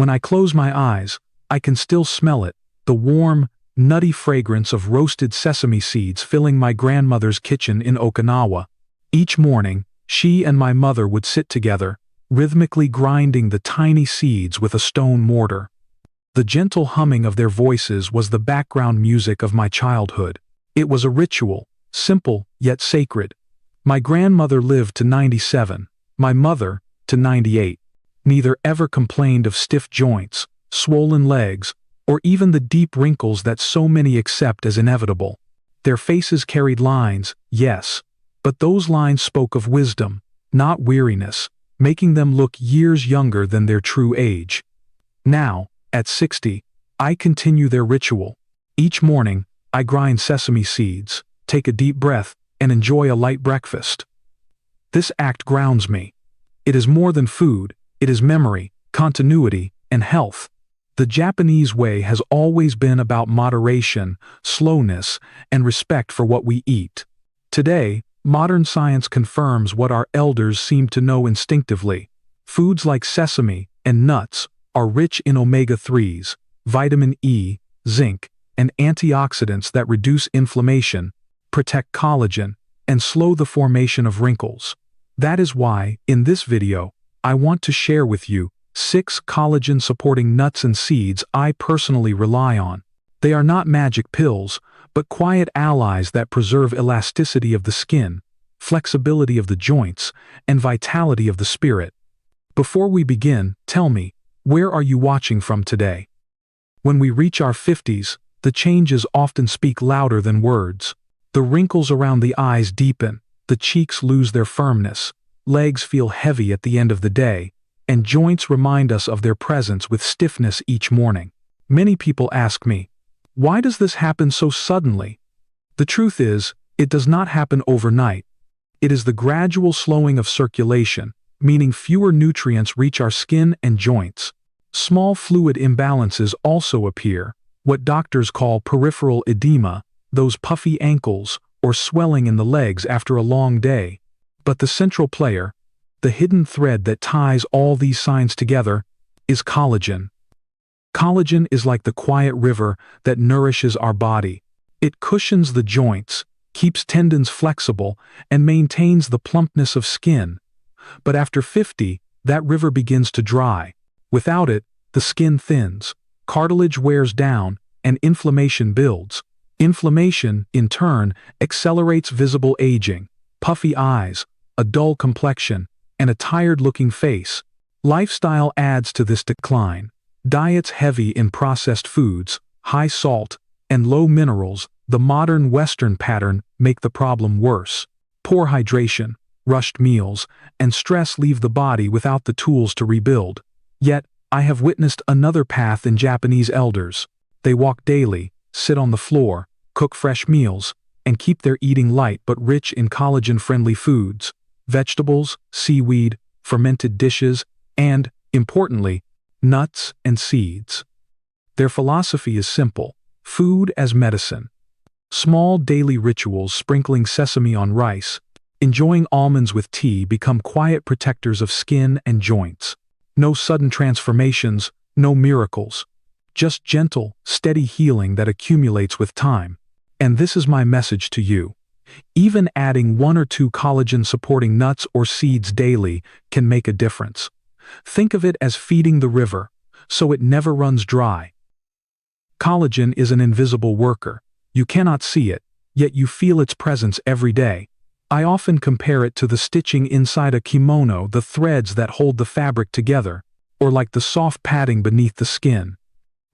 When I close my eyes, I can still smell it, the warm, nutty fragrance of roasted sesame seeds filling my grandmother's kitchen in Okinawa. Each morning, she and my mother would sit together, rhythmically grinding the tiny seeds with a stone mortar. The gentle humming of their voices was the background music of my childhood. It was a ritual, simple yet sacred. My grandmother lived to 97, my mother to 98. Neither ever complained of stiff joints, swollen legs, or even the deep wrinkles that so many accept as inevitable. Their faces carried lines, yes, but those lines spoke of wisdom, not weariness, making them look years younger than their true age. Now, at 60, I continue their ritual. Each morning, I grind sesame seeds, take a deep breath, and enjoy a light breakfast. This act grounds me. It is more than food, it is memory, continuity, and health. The Japanese way has always been about moderation, slowness, and respect for what we eat. Today, modern science confirms what our elders seemed to know instinctively. Foods like sesame and nuts are rich in omega-3s, vitamin E, zinc, and antioxidants that reduce inflammation, protect collagen, and slow the formation of wrinkles. That is why, in this video, I want to share with you 6 collagen-supporting nuts and seeds I personally rely on. They are not magic pills, but quiet allies that preserve elasticity of the skin, flexibility of the joints, and vitality of the spirit. Before we begin, tell me, where are you watching from today? When we reach our 50s, the changes often speak louder than words. The wrinkles around the eyes deepen, the cheeks lose their firmness, legs feel heavy at the end of the day, and joints remind us of their presence with stiffness each morning. Many people ask me, why does this happen so suddenly? The truth is, it does not happen overnight. It is the gradual slowing of circulation, meaning fewer nutrients reach our skin and joints. Small fluid imbalances also appear, what doctors call peripheral edema, those puffy ankles, or swelling in the legs after a long day. But the central player, the hidden thread that ties all these signs together, is collagen. Collagen is like the quiet river that nourishes our body. It cushions the joints, keeps tendons flexible, and maintains the plumpness of skin. But after 50, that river begins to dry. Without it, the skin thins, cartilage wears down, and inflammation builds. Inflammation, in turn, accelerates visible aging, puffy eyes, a dull complexion, and a tired-looking face. Lifestyle adds to this decline. Diets heavy in processed foods, high salt, and low minerals, the modern Western pattern, make the problem worse. Poor hydration, rushed meals, and stress leave the body without the tools to rebuild. Yet, I have witnessed another path in Japanese elders. They walk daily, sit on the floor, cook fresh meals, and keep their eating light but rich in collagen-friendly foods. Vegetables, seaweed, fermented dishes, and, importantly, nuts and seeds. Their philosophy is simple: food as medicine. Small daily rituals sprinkling sesame on rice, enjoying almonds with tea become quiet protectors of skin and joints. No sudden transformations, no miracles. Just gentle, steady healing that accumulates with time. And this is my message to you. Even adding 1 or 2 collagen-supporting nuts or seeds daily can make a difference. Think of it as feeding the river, so it never runs dry. Collagen is an invisible worker. You cannot see it, yet you feel its presence every day. I often compare it to the stitching inside a kimono, the threads that hold the fabric together, or like the soft padding beneath the skin,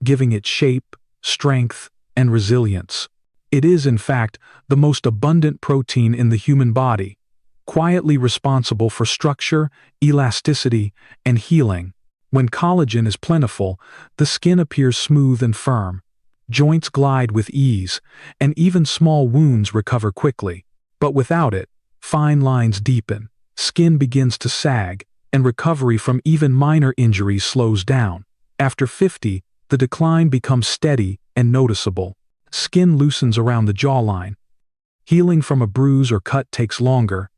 giving it shape, strength, and resilience. It is, in fact, the most abundant protein in the human body, quietly responsible for structure, elasticity, and healing. When collagen is plentiful, the skin appears smooth and firm. Joints glide with ease, and even small wounds recover quickly. But without it, fine lines deepen, skin begins to sag, and recovery from even minor injuries slows down. After 50, the decline becomes steady and noticeable. Skin loosens around the jawline. Healing from a bruise or cut takes longer,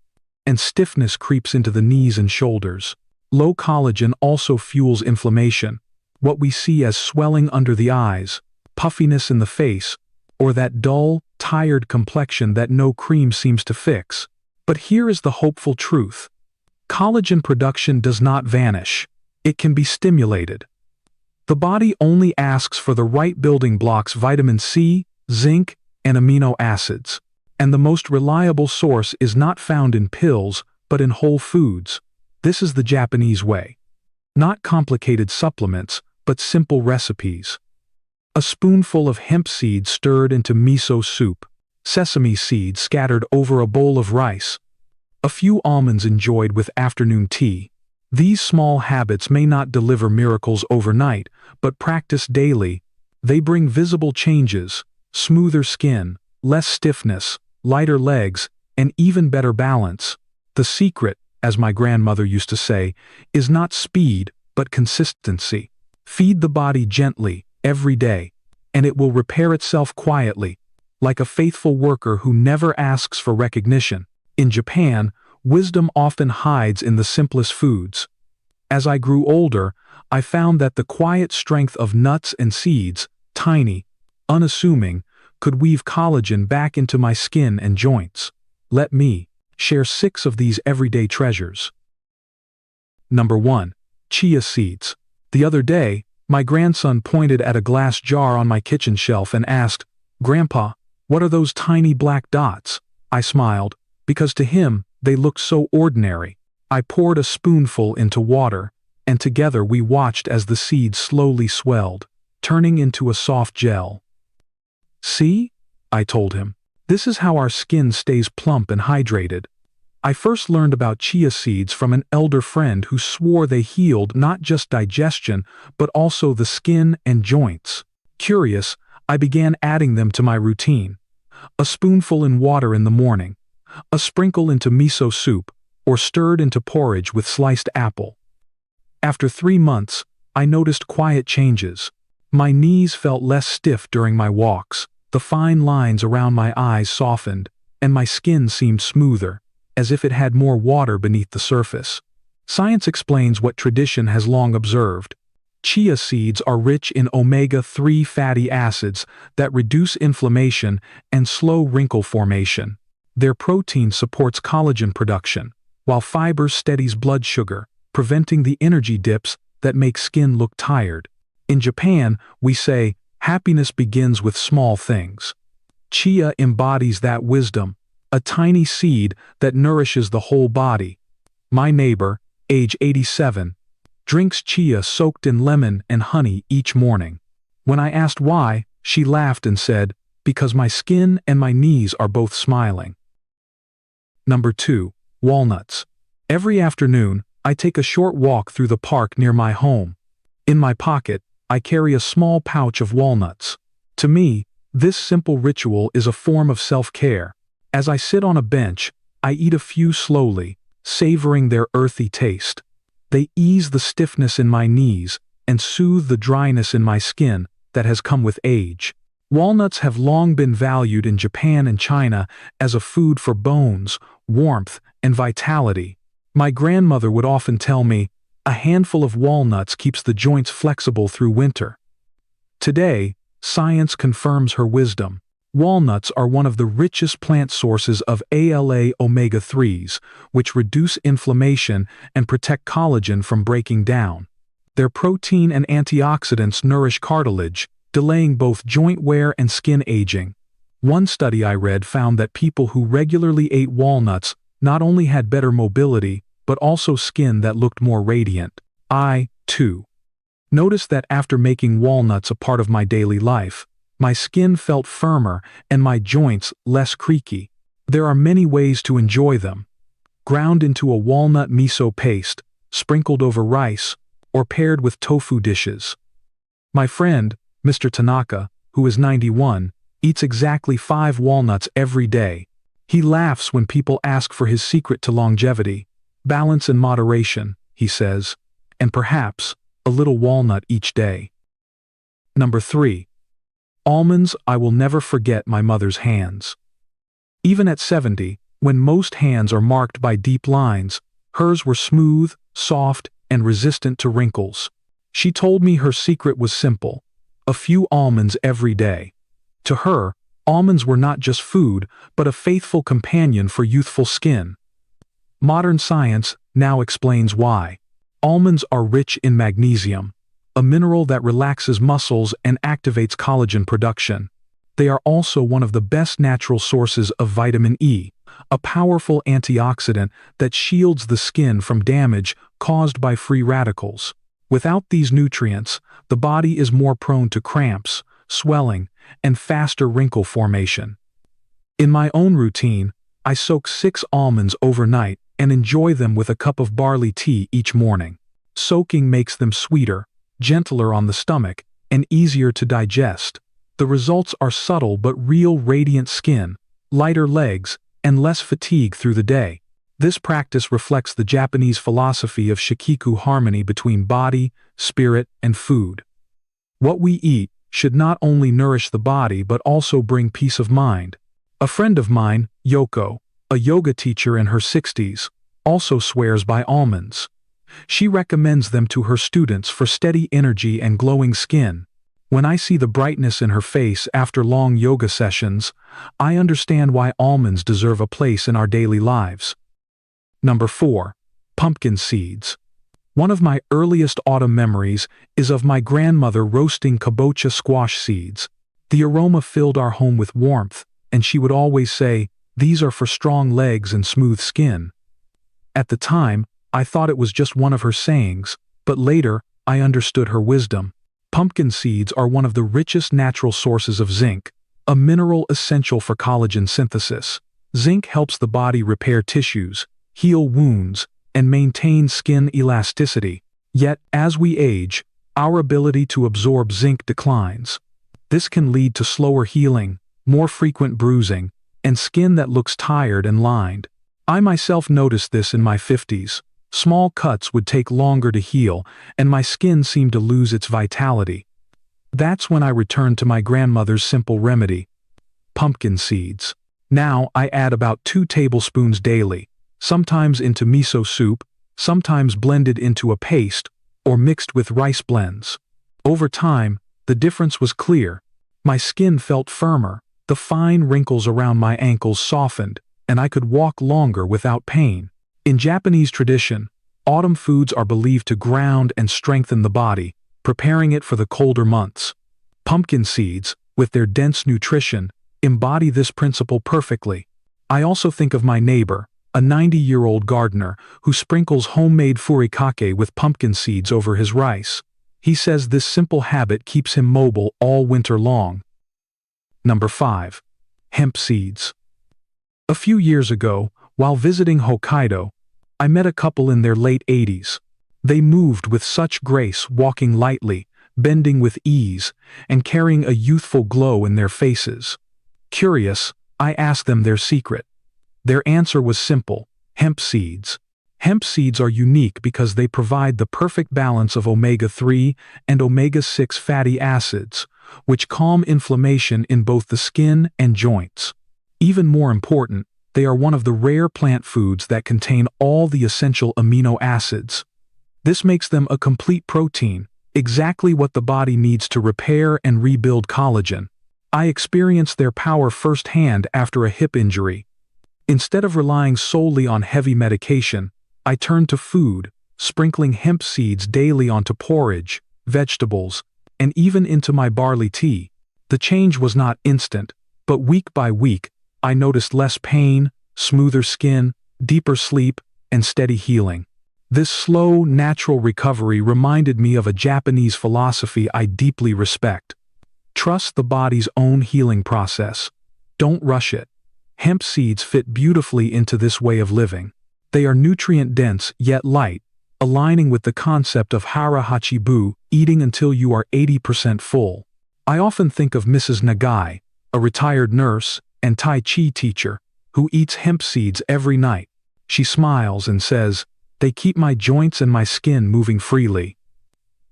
and stiffness creeps into the knees and shoulders. Low collagen also fuels inflammation. what we see as swelling under the eyes, puffiness in the face, or that dull, tired complexion that no cream seems to fix. But here is the hopeful truth. Collagen production does not vanish. It can be stimulated. The body only asks for the right building blocks: vitamin C, zinc, and amino acids. And the most reliable source is not found in pills, but in whole foods. This is the Japanese way. Not complicated supplements, but simple recipes. A spoonful of hemp seeds stirred into miso soup. Sesame seeds scattered over a bowl of rice. A few almonds enjoyed with afternoon tea. These small habits may not deliver miracles overnight, but practiced daily, they bring visible changes: smoother skin, less stiffness, lighter legs, and even better balance. The secret, as my grandmother used to say, is not speed, but consistency. Feed the body gently, every day, and it will repair itself quietly, like a faithful worker who never asks for recognition. In Japan, wisdom often hides in the simplest foods. As I grew older, I found that the quiet strength of nuts and seeds, tiny, unassuming, could weave collagen back into my skin and joints. Let me share 6 of these everyday treasures. Number 1. Chia seeds. The other day, my grandson pointed at a glass jar on my kitchen shelf and asked, "Grandpa, what are those tiny black dots?" I smiled, because to him, they looked so ordinary. I poured a spoonful into water, and together we watched as the seeds slowly swelled, turning into a soft gel. "See?" I told him. "This is how our skin stays plump and hydrated." I first learned about chia seeds from an elder friend who swore they healed not just digestion, but also the skin and joints. Curious, I began adding them to my routine. A spoonful in water in the morning, a sprinkle into miso soup, or stirred into porridge with sliced apple. After 3 months, I noticed quiet changes. My knees felt less stiff during my walks, the fine lines around my eyes softened, and my skin seemed smoother, as if it had more water beneath the surface. Science explains what tradition has long observed. Chia seeds are rich in omega-3 fatty acids that reduce inflammation and slow wrinkle formation. Their protein supports collagen production, while fiber steadies blood sugar, preventing the energy dips that make skin look tired. In Japan, we say, happiness begins with small things. Chia embodies that wisdom, a tiny seed that nourishes the whole body. My neighbor, age 87, drinks chia soaked in lemon and honey each morning. When I asked why, she laughed and said, "Because my skin and my knees are both smiling." Number 2. Walnuts. Every afternoon, I take a short walk through the park near my home. In my pocket, I carry a small pouch of walnuts. To me, this simple ritual is a form of self-care. As I sit on a bench, I eat a few slowly, savoring their earthy taste. They ease the stiffness in my knees and soothe the dryness in my skin that has come with age. Walnuts have long been valued in Japan and China as a food for bones, warmth, and vitality. My grandmother would often tell me, "A handful of walnuts keeps the joints flexible through winter." Today, science confirms her wisdom. Walnuts are one of the richest plant sources of ALA omega-3s, which reduce inflammation and protect collagen from breaking down. Their protein and antioxidants nourish cartilage, delaying both joint wear and skin aging. One study I read found that people who regularly ate walnuts not only had better mobility, but also skin that looked more radiant. I, too, noticed that after making walnuts a part of my daily life, my skin felt firmer and my joints less creaky. There are many ways to enjoy them. Ground into a walnut miso paste, sprinkled over rice, or paired with tofu dishes. My friend, Mr. Tanaka, who is 91, eats exactly 5 walnuts every day. He laughs when people ask for his secret to longevity. Balance and moderation, he says, and perhaps a little walnut each day. Number 3. Almonds. I will never forget my mother's hands. Even at 70, when most hands are marked by deep lines, hers were smooth, soft, and resistant to wrinkles. She told me her secret was simple: a few almonds every day. To her, almonds were not just food, but a faithful companion for youthful skin. Modern science now explains why. Almonds are rich in magnesium, a mineral that relaxes muscles and activates collagen production. They are also one of the best natural sources of vitamin E, a powerful antioxidant that shields the skin from damage caused by free radicals. Without these nutrients, the body is more prone to cramps, swelling, and faster wrinkle formation. In my own routine, I soak 6 almonds overnight and enjoy them with a cup of barley tea each morning. Soaking makes them sweeter, gentler on the stomach, and easier to digest. The results are subtle but real: radiant skin, lighter legs, and less fatigue through the day. This practice reflects the Japanese philosophy of shikiku, harmony between body, spirit, and food. What we eat should not only nourish the body but also bring peace of mind. A friend of mine, Yoko, a yoga teacher in her 60s, also swears by almonds. She recommends them to her students for steady energy and glowing skin. When I see the brightness in her face after long yoga sessions, I understand why almonds deserve a place in our daily lives. Number 4. Pumpkin seeds. One of my earliest autumn memories is of my grandmother roasting kabocha squash seeds. The aroma filled our home with warmth, and she would always say, "These are for strong legs and smooth skin." At the time, I thought it was just one of her sayings, but later, I understood her wisdom. Pumpkin seeds are one of the richest natural sources of zinc, a mineral essential for collagen synthesis. Zinc helps the body repair tissues, heal wounds, and maintain skin elasticity. Yet, as we age, our ability to absorb zinc declines. This can lead to slower healing, more frequent bruising, and skin that looks tired and lined. I myself noticed this in my 50s. Small cuts would take longer to heal, and my skin seemed to lose its vitality. That's when I returned to my grandmother's simple remedy: pumpkin seeds. Now I add about 2 tablespoons daily, sometimes into miso soup, sometimes blended into a paste, or mixed with rice blends. Over time, the difference was clear. My skin felt firmer, the fine wrinkles around my ankles softened, and I could walk longer without pain. In Japanese tradition, autumn foods are believed to ground and strengthen the body, preparing it for the colder months. Pumpkin seeds, with their dense nutrition, embody this principle perfectly. I also think of my neighbor, a 90-year-old gardener, who sprinkles homemade furikake with pumpkin seeds over his rice. He says this simple habit keeps him mobile all winter long. Number 5. Hemp seeds. A few years ago, while visiting Hokkaido, I met a couple in their late 80s. They moved with such grace, walking lightly, bending with ease, and carrying a youthful glow in their faces. Curious, I asked them their secret. Their answer was simple: hemp seeds. Hemp seeds are unique because they provide the perfect balance of omega-3 and omega-6 fatty acids, which calm inflammation in both the skin and joints. Even more important, they are one of the rare plant foods that contain all the essential amino acids. This makes them a complete protein, exactly what the body needs to repair and rebuild collagen. I experienced their power firsthand after a hip injury. Instead of relying solely on heavy medication, I turned to food, sprinkling hemp seeds daily onto porridge, vegetables, and even into my barley tea. The change was not instant, but week by week, I noticed less pain, smoother skin, deeper sleep, and steady healing. This slow, natural recovery reminded me of a Japanese philosophy I deeply respect. Trust the body's own healing process. Don't rush it. Hemp seeds fit beautifully into this way of living. They are nutrient-dense yet light, aligning with the concept of hara hachibu, eating until you are 80% full. I often think of Mrs. Nagai, a retired nurse and Tai Chi teacher, who eats hemp seeds every night. She smiles and says, "They keep my joints and my skin moving freely."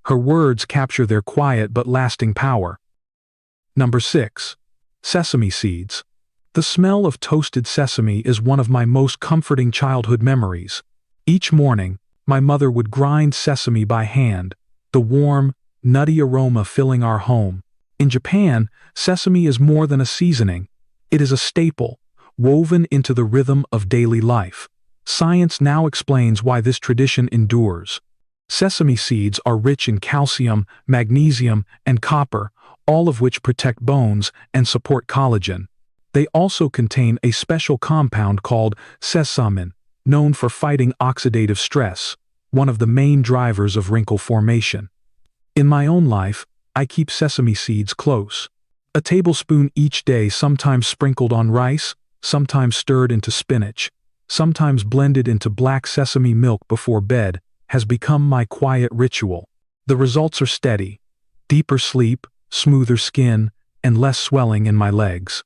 Her words capture their quiet but lasting power. Number 6. Sesame seeds. The smell of toasted sesame is one of my most comforting childhood memories. Each morning, my mother would grind sesame by hand, the warm, nutty aroma filling our home. In Japan, sesame is more than a seasoning. It is a staple, woven into the rhythm of daily life. Science now explains why this tradition endures. Sesame seeds are rich in calcium, magnesium, and copper, all of which protect bones and support collagen. They also contain a special compound called sesamin, known for fighting oxidative stress, one of the main drivers of wrinkle formation. In my own life, I keep sesame seeds close. A tablespoon each day, sometimes sprinkled on rice, sometimes stirred into spinach, sometimes blended into black sesame milk before bed, has become my quiet ritual. The results are steady: deeper sleep, smoother skin, and less swelling in my legs.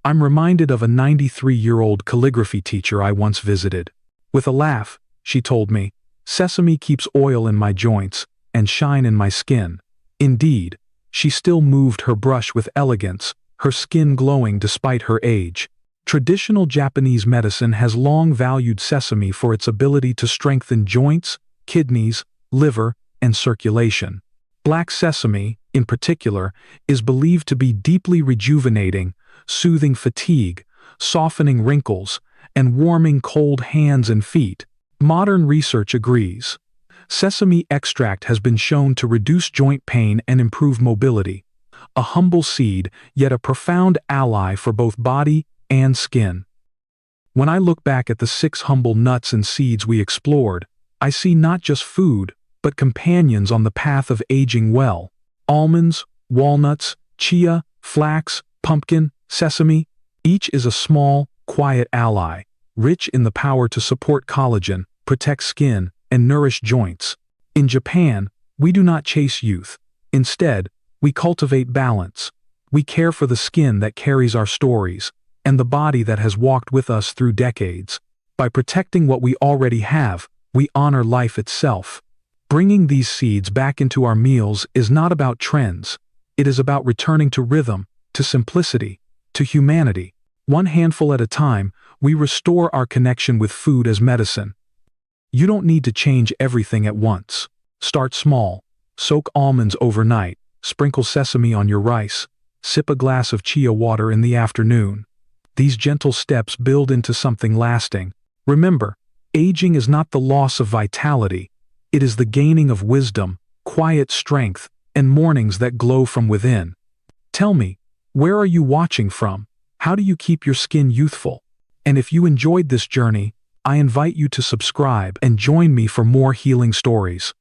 I'm reminded of a 93-year-old calligraphy teacher I once visited. With a laugh, she told me, "Sesame keeps oil in my joints and shine in my skin." Indeed, she still moved her brush with elegance, her skin glowing despite her age. Traditional Japanese medicine has long valued sesame for its ability to strengthen joints, kidneys, liver, and circulation. Black sesame, in particular, is believed to be deeply rejuvenating, soothing fatigue, softening wrinkles, and warming cold hands and feet. Modern research agrees. Sesame extract has been shown to reduce joint pain and improve mobility. A humble seed, yet a profound ally for both body and skin. When I look back at the 6 humble nuts and seeds we explored, I see not just food, but companions on the path of aging well. Almonds, walnuts, chia, flax, pumpkin, sesame, each is a small, quiet ally, rich in the power to support collagen, protect skin, and nourish joints. In Japan, we do not chase youth. Instead, we cultivate balance. We care for the skin that carries our stories, and the body that has walked with us through decades. By protecting what we already have, we honor life itself. Bringing these seeds back into our meals is not about trends. It is about returning to rhythm, to simplicity, to humanity. One handful at a time, we restore our connection with food as medicine. You don't need to change everything at once. Start small. Soak almonds overnight, sprinkle sesame on your rice, sip a glass of chia water in the afternoon. These gentle steps build into something lasting. Remember, aging is not the loss of vitality. It is the gaining of wisdom, quiet strength, and mornings that glow from within. Tell me, where are you watching from? How do you keep your skin youthful? And if you enjoyed this journey, I invite you to subscribe and join me for more healing stories.